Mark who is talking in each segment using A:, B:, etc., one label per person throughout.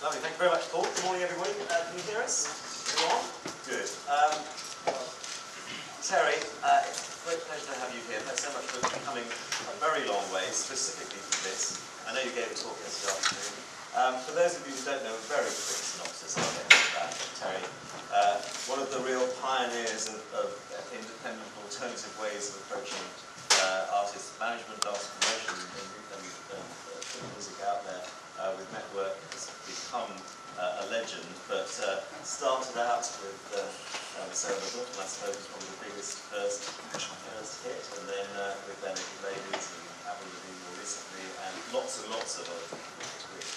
A: Lovely, thank you very much, Paul. Good morning, everybody. Can you hear us? You on? Good. Terry, it's a great pleasure to have you here. Thanks so much for coming a very long way, specifically for this. I know you gave a talk yesterday afternoon. For those of you who don't know, a very quick synopsis of Terry. One of the real pioneers of independent, alternative ways of approaching artist management, artist promotion, and putting music out there with Nettwerk has become a legend, but started out with Sibelius, and I suppose was probably the biggest first hit, and then with Benedict Ladies and Avid Education more recently, and lots and lots of other people.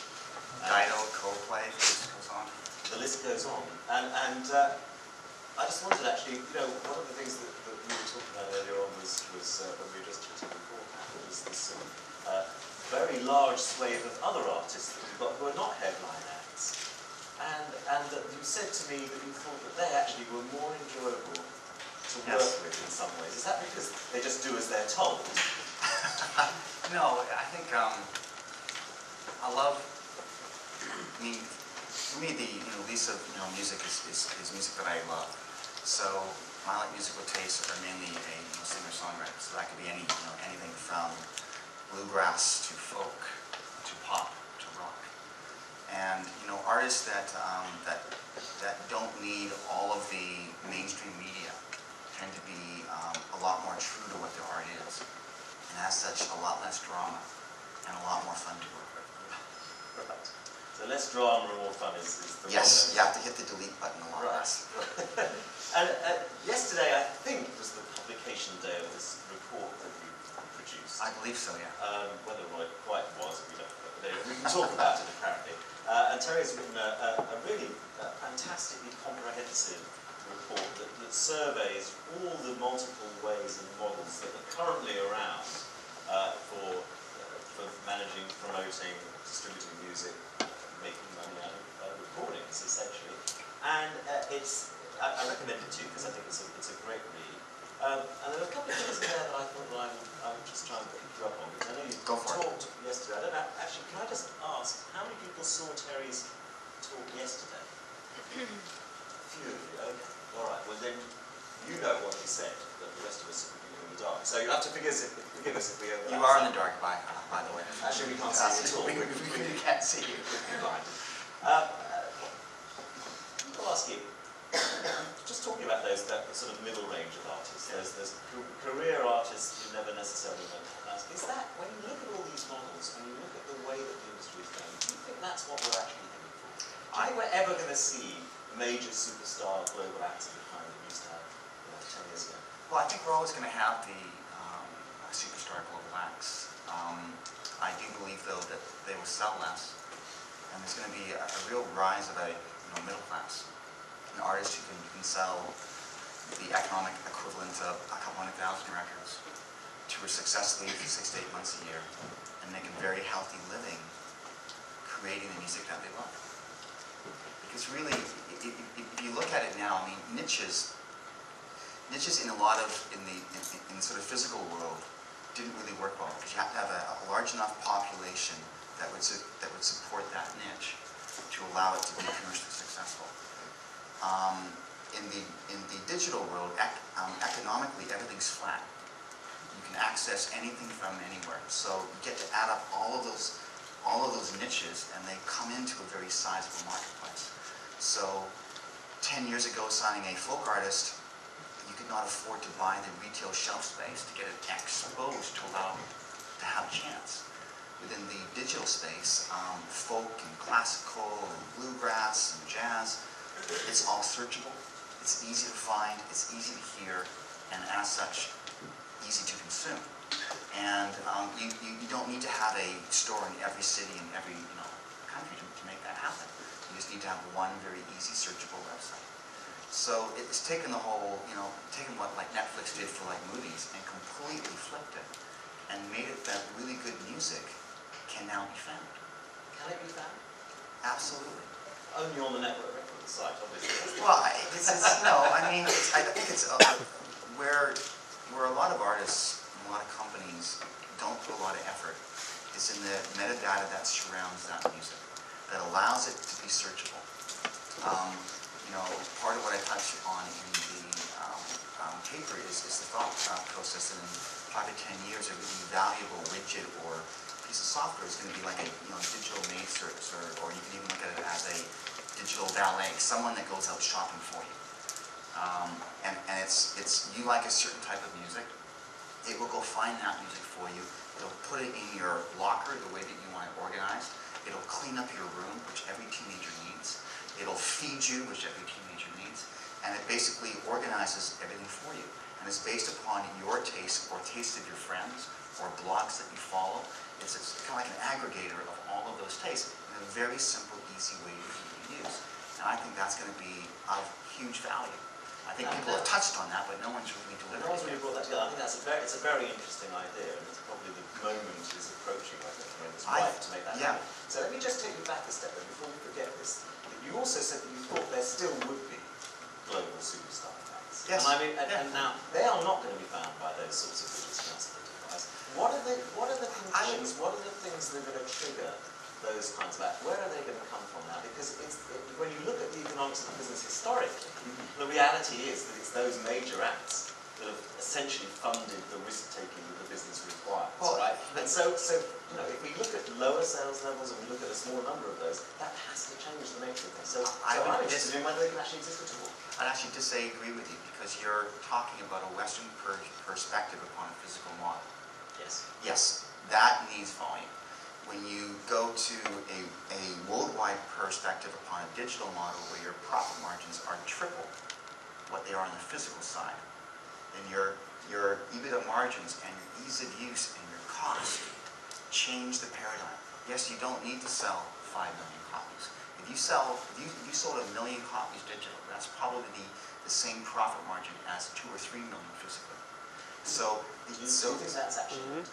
B: Dido, Coldplay, the list goes on.
A: The list goes on, and I just wanted actually, one of the things that we were talking about earlier on was when we were just chatting beforehand, was this very large swathe of other artists that we've got who are not headline acts. And that you said to me that you thought that they actually were more enjoyable to work with in some ways. Is that because they just do as they're told?
B: No, I think I love. I mean, for me, the lease of music is music that I love. So my musical tastes are mainly a singer-songwriter. So that could be anything from bluegrass to folk to pop to rock. And artists that don't need all of the mainstream media tend to be a lot more true to what their art is, and as such, a lot less drama and a lot more fun to work with.
A: Right. So less drama and more fun is the
B: yes. You have to hit the delete button a lot less.
A: Right. And yesterday, I think, was the publication day of this report that you produced.
B: I believe so, yeah.
A: Whether it quite was, we don't know. But we can talk about it apparently. And Terry has written a really fantastically comprehensive report that surveys all the multiple ways and models that are currently around for managing, promoting, distributing music, making money out of recordings, essentially. And I recommend it to you because I think it's a great read. And there are a couple of things in there that I thought I would just try and pick you up on, because I know you talked yesterday. I don't know, actually, can I just ask, how many people saw Terry's talk yesterday? A few of you, okay. All right, well then, you know what he said, but the rest of us are in the dark. So you have to forgive us if we overlap.
B: You are in the dark, by the way.
A: Actually, we can't see you at all.
B: We can't see you.
A: We're blind. I'll ask you, just talking about that sort of middle range of artists, there's career artists who never necessarily went to ask, is that, when you look at all these models and you look at the way that the industry is going, do you think that's what we're actually heading for? Do you think we're ever going to see major superstar global acts of the kind that we used to have 10 years ago?
B: Well, I think we're always going to have the superstar global acts. I do believe, though, that they will sell less, and there's going to be a real rise of a middle class. An artist who can sell the economic equivalent of a couple 100,000 records to successfully for 6 to 8 months a year and make a very healthy living creating the music that they love. Because really, if you look at it now, I mean, niches in a lot of, in the sort of physical world didn't really work well, because you have to have a large enough population that would support that niche to allow it to be commercially successful. In the digital world, economically, everything's flat. You can access anything from anywhere. So you get to add up all of those niches, and they come into a very sizable marketplace. So 10 years ago, signing a folk artist, you could not afford to buy the retail shelf space to get it exposed to allow them to have a chance. Within the digital space, folk and classical and bluegrass and jazz, it's all searchable, it's easy to find, it's easy to hear, and as such, easy to consume. And you don't need to have a store in every city and every country to make that happen. You just need to have one very easy searchable website. So it's taken the whole, taken what like Netflix did for like movies and completely flipped it and made it that really good music can now be found.
A: Can it be found?
B: Absolutely.
A: Only on the Network Records site, obviously.
B: Well, I think it's where a lot of artists and a lot of companies don't put a lot of effort. It's in the metadata that surrounds that music, that allows it to be be searchable. You know, part of what I touched on in the paper is the thought process that in 5 to 10 years, a really valuable widget or piece of software is going to be like a digital maid service, or you can even look at it as a digital valet, someone that goes out shopping for you. And it's you like a certain type of music, it will go find that music for you. It'll put it in your locker the way that you want it organized. It'll clean up your room, which every teenager needs. It'll feed you, which every teenager needs. And it basically organizes everything for you. And it's based upon your taste or taste of your friends or blogs that you follow. It's kind of like an aggregator of all of those tastes in a very simple, easy way to use. And I think that's going to be of huge value. I think people have touched on that, but no one's really delivered.
A: No one's really brought that together. I think it's a very interesting idea, and it's probably the moment is approaching, I think, when it's right to make that happen. So let me just take you back a step, and before we forget this, you also said that you thought there still would be global superstar fans.
B: Yes.
A: And I mean, and now they are not going to be found by those sorts of digital devices. What are the conditions? What are the things that are going to trigger those kinds of acts? Where are they going to come from now? Because when you look at the economics of the business historically, the reality is that it's those major acts that have essentially funded the risk-taking that the business requires, right? And so if we look at lower sales levels and we look at a small number of those, that has to change the nature of things. So I'm interested in whether they can actually exist at all.
B: I'd actually disagree with you, because you're talking about a Western perspective upon a physical model.
A: Yes.
B: Yes, that needs volume. When you go to a worldwide perspective upon a digital model where your profit margins are triple what they are on the physical side, then your EBITDA margins and your ease of use and your cost change the paradigm. Yes, you don't need to sell 5 million copies. If you sold 1 million copies digital, that's probably the same profit margin as 2 or 3 million physically. So,
A: do you think that's actually going to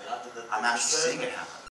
A: happen? I mean,
B: I'm actually seeing it happen.